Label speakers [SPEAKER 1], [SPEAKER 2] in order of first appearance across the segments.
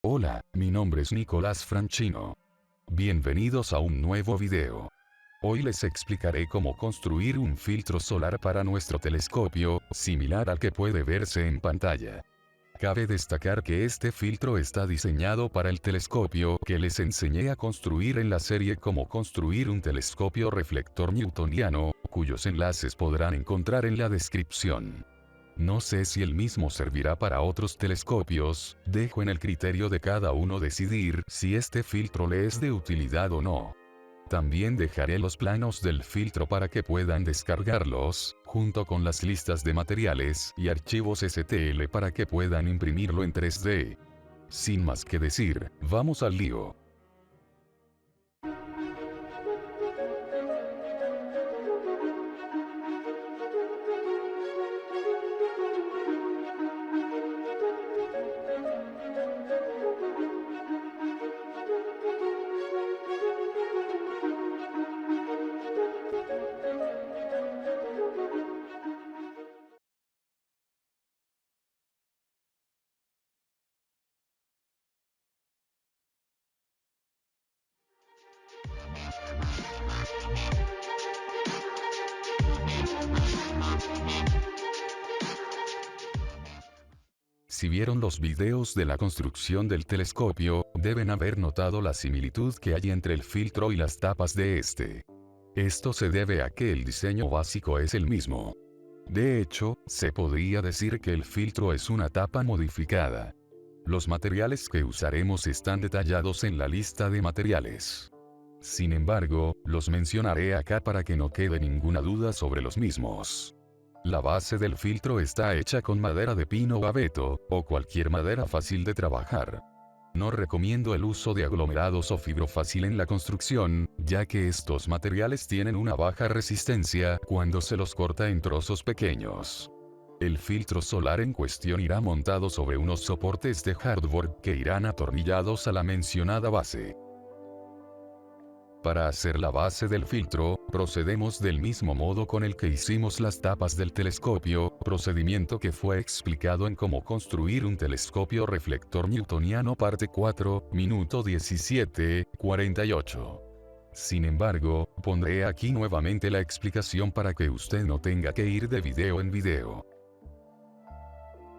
[SPEAKER 1] Hola, mi nombre es Nicolás Franchino. Bienvenidos a un nuevo video. Hoy les explicaré cómo construir un filtro solar para nuestro telescopio, similar al que puede verse en pantalla. Cabe destacar que este filtro está diseñado para el telescopio que les enseñé a construir en la serie Cómo construir un telescopio reflector newtoniano, cuyos enlaces podrán encontrar en la descripción. No sé si el mismo servirá para otros telescopios, dejo en el criterio de cada uno decidir si este filtro le es de utilidad o no. También dejaré los planos del filtro para que puedan descargarlos, junto con las listas de materiales y archivos STL para que puedan imprimirlo en 3D. Sin más que decir, vamos al lío. Si vieron los videos de la construcción del telescopio, deben haber notado la similitud que hay entre el filtro y las tapas de este. Esto se debe a que el diseño básico es el mismo. De hecho, se podría decir que el filtro es una tapa modificada. Los materiales que usaremos están detallados en la lista de materiales. Sin embargo, los mencionaré acá para que no quede ninguna duda sobre los mismos. La base del filtro está hecha con madera de pino o abeto, o cualquier madera fácil de trabajar. No recomiendo el uso de aglomerados o fibrofácil en la construcción, ya que estos materiales tienen una baja resistencia cuando se los corta en trozos pequeños. El filtro solar en cuestión irá montado sobre unos soportes de hardware que irán atornillados a la mencionada base. Para hacer la base del filtro, procedemos del mismo modo con el que hicimos las tapas del telescopio, procedimiento que fue explicado en Cómo construir un telescopio reflector newtoniano parte 4, minuto 17:48. Sin embargo, pondré aquí nuevamente la explicación para que usted no tenga que ir de video en video.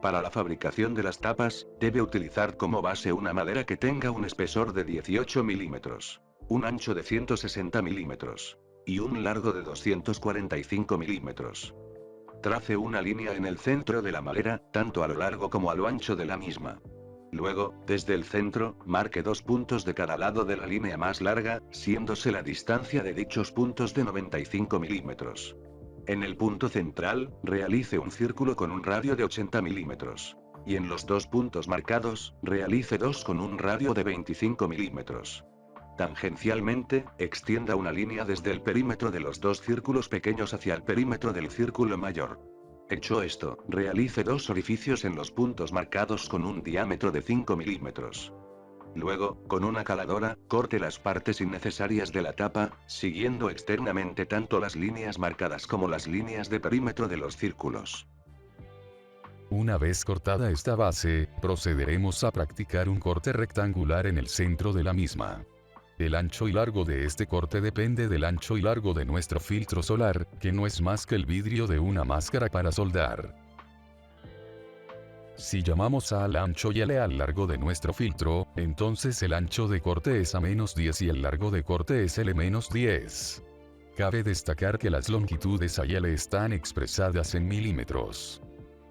[SPEAKER 2] Para la fabricación de las tapas, debe utilizar como base una madera que tenga un espesor de 18 milímetros, un ancho de 160 milímetros y un largo de 245 milímetros. Trace una línea en el centro de la madera, tanto a lo largo como a lo ancho de la misma. Luego, desde el centro, marque 2 puntos de cada lado de la línea más larga, siéndose la distancia de dichos puntos de 95 milímetros. En el punto central, realice un círculo con un radio de 80 milímetros. Y en los 2 puntos marcados, realice 2 con un radio de 25 milímetros. Tangencialmente, extienda una línea desde el perímetro de los 2 círculos pequeños hacia el perímetro del círculo mayor. Hecho esto, realice 2 orificios en los puntos marcados con un diámetro de 5 milímetros. Luego, con una caladora, corte las partes innecesarias de la tapa, siguiendo externamente tanto las líneas marcadas como las líneas de perímetro de los círculos.
[SPEAKER 1] Una vez cortada esta base, procederemos a practicar un corte rectangular en el centro de la misma. El ancho y largo de este corte depende del ancho y largo de nuestro filtro solar, que no es más que el vidrio de una máscara para soldar. Si llamamos A al ancho y L al largo de nuestro filtro, entonces el ancho de corte es A-10 y el largo de corte es L-10. Cabe destacar que las longitudes A y L están expresadas en milímetros.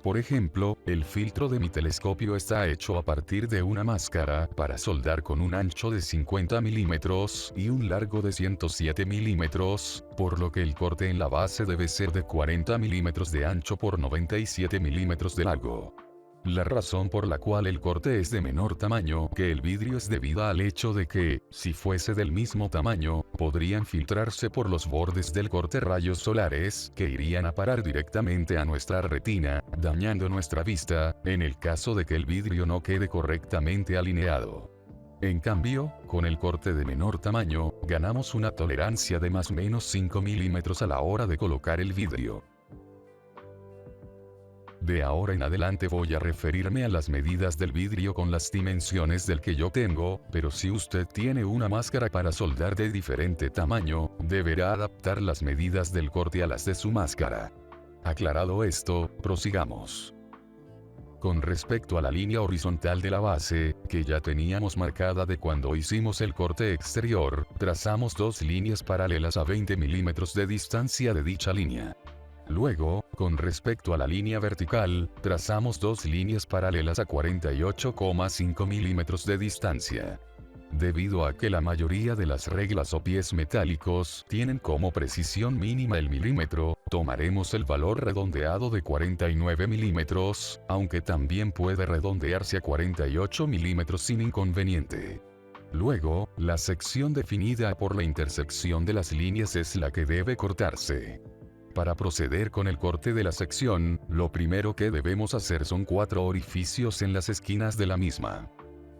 [SPEAKER 1] Por ejemplo, el filtro de mi telescopio está hecho a partir de una máscara para soldar con un ancho de 50 milímetros y un largo de 107 milímetros, por lo que el corte en la base debe ser de 40 milímetros de ancho por 97 milímetros de largo. La razón por la cual el corte es de menor tamaño que el vidrio es debida al hecho de que, si fuese del mismo tamaño, podrían filtrarse por los bordes del corte rayos solares que irían a parar directamente a nuestra retina, dañando nuestra vista, en el caso de que el vidrio no quede correctamente alineado. En cambio, con el corte de menor tamaño, ganamos una tolerancia de más o menos 5 milímetros a la hora de colocar el vidrio. De ahora en adelante voy a referirme a las medidas del vidrio con las dimensiones del que yo tengo, pero si usted tiene una máscara para soldar de diferente tamaño, deberá adaptar las medidas del corte a las de su máscara. Aclarado esto, prosigamos. Con respecto a la línea horizontal de la base, que ya teníamos marcada de cuando hicimos el corte exterior, trazamos dos líneas paralelas a 20 milímetros de distancia de dicha línea. Luego, con respecto a la línea vertical, trazamos dos líneas paralelas a 48,5 milímetros de distancia. Debido a que la mayoría de las reglas o pies metálicos tienen como precisión mínima el milímetro, tomaremos el valor redondeado de 49 milímetros, aunque también puede redondearse a 48 milímetros sin inconveniente. Luego, la sección definida por la intersección de las líneas es la que debe cortarse. Para proceder con el corte de la sección, lo primero que debemos hacer son 4 orificios en las esquinas de la misma.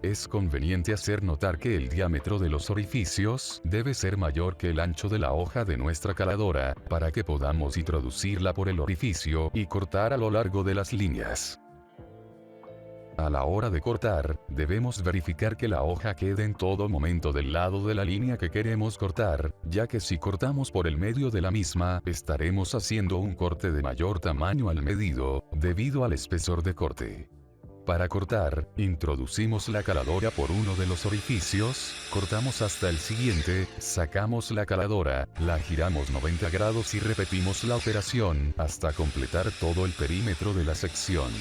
[SPEAKER 1] Es conveniente hacer notar que el diámetro de los orificios debe ser mayor que el ancho de la hoja de nuestra caladora, para que podamos introducirla por el orificio y cortar a lo largo de las líneas. A la hora de cortar, debemos verificar que la hoja quede en todo momento del lado de la línea que queremos cortar, ya que si cortamos por el medio de la misma, estaremos haciendo un corte de mayor tamaño al medido, debido al espesor de corte. Para cortar, introducimos la caladora por uno de los orificios, cortamos hasta el siguiente, sacamos la caladora, la giramos 90 grados y repetimos la operación hasta completar todo el perímetro de la sección.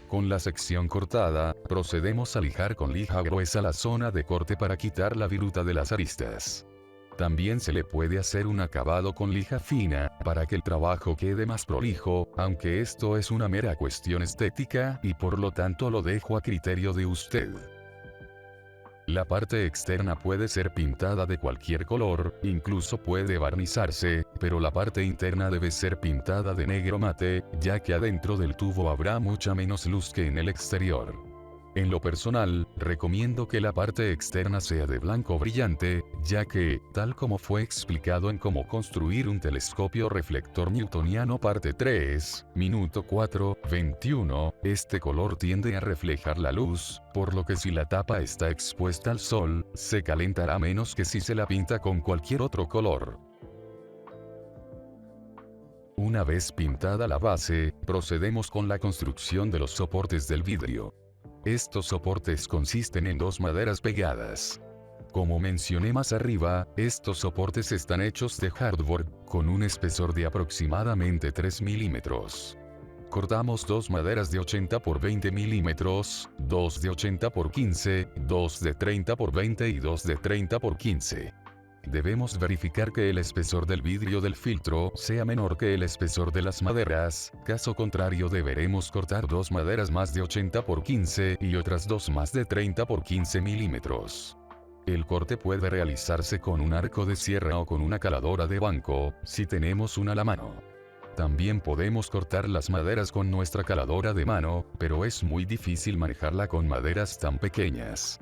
[SPEAKER 1] Con la sección cortada, procedemos a lijar con lija gruesa la zona de corte para quitar la viruta de las aristas. También se le puede hacer un acabado con lija fina, para que el trabajo quede más prolijo, aunque esto es una mera cuestión estética, y por lo tanto lo dejo a criterio de usted. La parte externa puede ser pintada de cualquier color, incluso puede barnizarse, pero la parte interna debe ser pintada de negro mate, ya que adentro del tubo habrá mucha menos luz que en el exterior. En lo personal, recomiendo que la parte externa sea de blanco brillante, ya que, tal como fue explicado en Cómo construir un telescopio reflector newtoniano parte 3, minuto 4:21, este color tiende a reflejar la luz, por lo que si la tapa está expuesta al sol, se calentará menos que si se la pinta con cualquier otro color. Una vez pintada la base, procedemos con la construcción de los soportes del vidrio. Estos soportes consisten en dos maderas pegadas. Como mencioné más arriba, estos soportes están hechos de hardboard, con un espesor de aproximadamente 3 milímetros. Cortamos dos maderas de 80 por 20 milímetros, dos de 80 por 15, dos de 30 por 20 y dos de 30 por 15. Debemos verificar que el espesor del vidrio del filtro sea menor que el espesor de las maderas, caso contrario deberemos cortar dos maderas más de 80 por 15 y otras dos más de 30 por 15 milímetros. El corte puede realizarse con un arco de sierra o con una caladora de banco, si tenemos una a la mano. También podemos cortar las maderas con nuestra caladora de mano, pero es muy difícil manejarla con maderas tan pequeñas.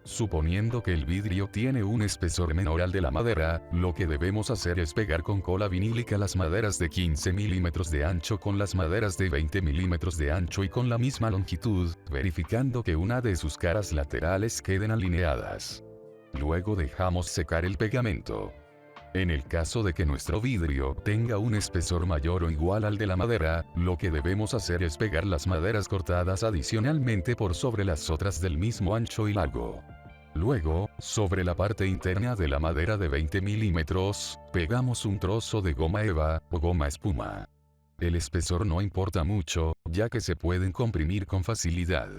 [SPEAKER 1] Suponiendo que el vidrio tiene un espesor menor al de la madera, lo que debemos hacer es pegar con cola vinílica las maderas de 15 milímetros de ancho con las maderas de 20 milímetros de ancho y con la misma longitud, verificando que una de sus caras laterales queden alineadas. Luego dejamos secar el pegamento. En el caso de que nuestro vidrio tenga un espesor mayor o igual al de la madera, lo que debemos hacer es pegar las maderas cortadas adicionalmente por sobre las otras del mismo ancho y largo. Luego, sobre la parte interna de la madera de 20 milímetros, pegamos un trozo de goma eva, o goma espuma. El espesor no importa mucho, ya que se pueden comprimir con facilidad.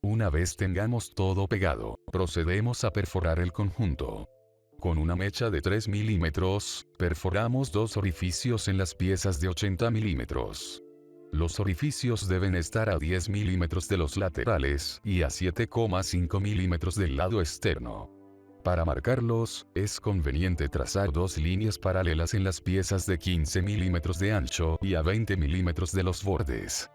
[SPEAKER 1] Una vez tengamos todo pegado, procedemos a perforar el conjunto. Con una mecha de 3 milímetros, perforamos dos orificios en las piezas de 80 milímetros. Los orificios deben estar a 10 milímetros de los laterales y a 7,5 milímetros del lado externo. Para marcarlos, es conveniente trazar dos líneas paralelas en las piezas de 15 milímetros de ancho y a 20 milímetros de los bordes.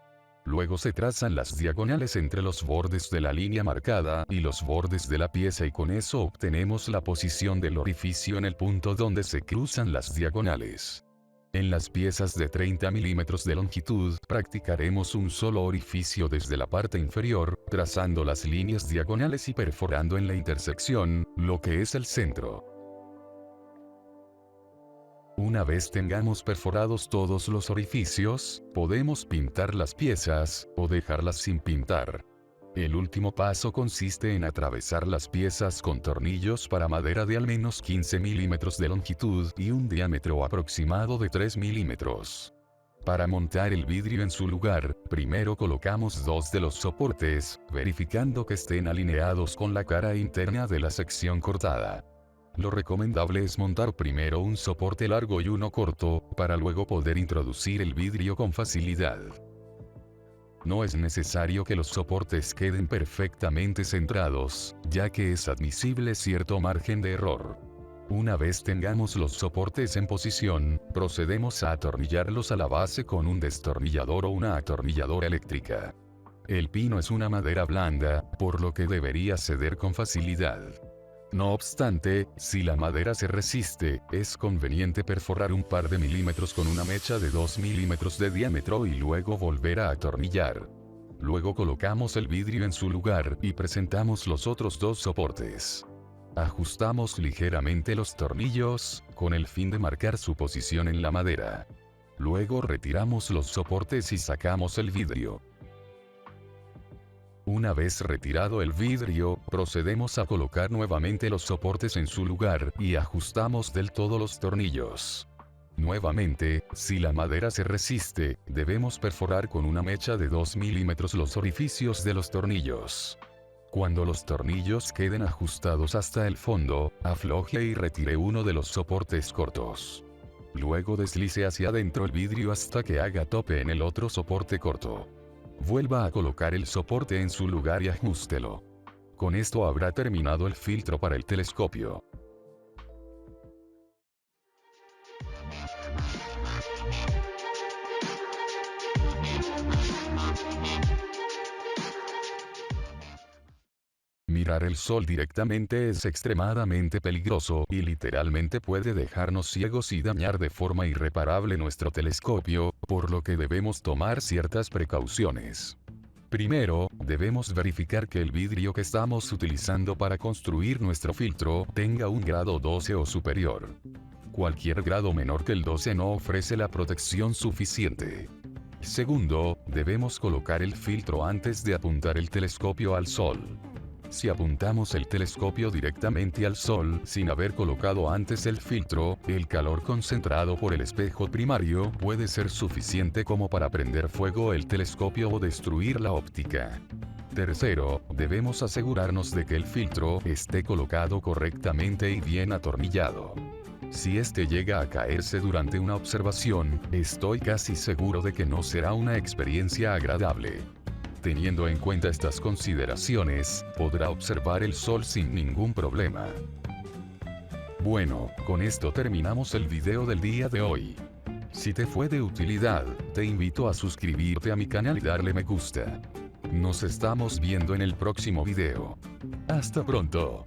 [SPEAKER 1] Luego se trazan las diagonales entre los bordes de la línea marcada y los bordes de la pieza y con eso obtenemos la posición del orificio en el punto donde se cruzan las diagonales. En las piezas de 30 milímetros de longitud, practicaremos un solo orificio desde la parte inferior, trazando las líneas diagonales y perforando en la intersección, lo que es el centro. Una vez tengamos perforados todos los orificios, podemos pintar las piezas, o dejarlas sin pintar. El último paso consiste en atravesar las piezas con tornillos para madera de al menos 15 milímetros de longitud y un diámetro aproximado de 3 milímetros. Para montar el vidrio en su lugar, primero colocamos dos de los soportes, verificando que estén alineados con la cara interna de la sección cortada. Lo recomendable es montar primero un soporte largo y uno corto, para luego poder introducir el vidrio con facilidad. No es necesario que los soportes queden perfectamente centrados, ya que es admisible cierto margen de error. Una vez tengamos los soportes en posición, procedemos a atornillarlos a la base con un destornillador o una atornilladora eléctrica. El pino es una madera blanda, por lo que debería ceder con facilidad. No obstante, si la madera se resiste, es conveniente perforar un par de milímetros con una mecha de 2 milímetros de diámetro y luego volver a atornillar. Luego colocamos el vidrio en su lugar y presentamos los otros dos soportes. Ajustamos ligeramente los tornillos, con el fin de marcar su posición en la madera. Luego retiramos los soportes y sacamos el vidrio. Una vez retirado el vidrio, procedemos a colocar nuevamente los soportes en su lugar y ajustamos del todo los tornillos. Nuevamente, si la madera se resiste, debemos perforar con una mecha de 2 milímetros los orificios de los tornillos. Cuando los tornillos queden ajustados hasta el fondo, afloje y retire uno de los soportes cortos. Luego deslice hacia adentro el vidrio hasta que haga tope en el otro soporte corto. Vuelva a colocar el soporte en su lugar y ajústelo. Con esto habrá terminado el filtro para el telescopio. Mirar el sol directamente es extremadamente peligroso y literalmente puede dejarnos ciegos y dañar de forma irreparable nuestro telescopio, por lo que debemos tomar ciertas precauciones. Primero, debemos verificar que el vidrio que estamos utilizando para construir nuestro filtro tenga un grado 12 o superior. Cualquier grado menor que el 12 no ofrece la protección suficiente. Segundo, debemos colocar el filtro antes de apuntar el telescopio al sol. Si apuntamos el telescopio directamente al sol sin haber colocado antes el filtro, el calor concentrado por el espejo primario puede ser suficiente como para prender fuego el telescopio o destruir la óptica. Tercero, debemos asegurarnos de que el filtro esté colocado correctamente y bien atornillado. Si este llega a caerse durante una observación, estoy casi seguro de que no será una experiencia agradable. Teniendo en cuenta estas consideraciones, podrá observar el sol sin ningún problema. Bueno, con esto terminamos el video del día de hoy. Si te fue de utilidad, te invito a suscribirte a mi canal y darle me gusta. Nos estamos viendo en el próximo video. ¡Hasta pronto!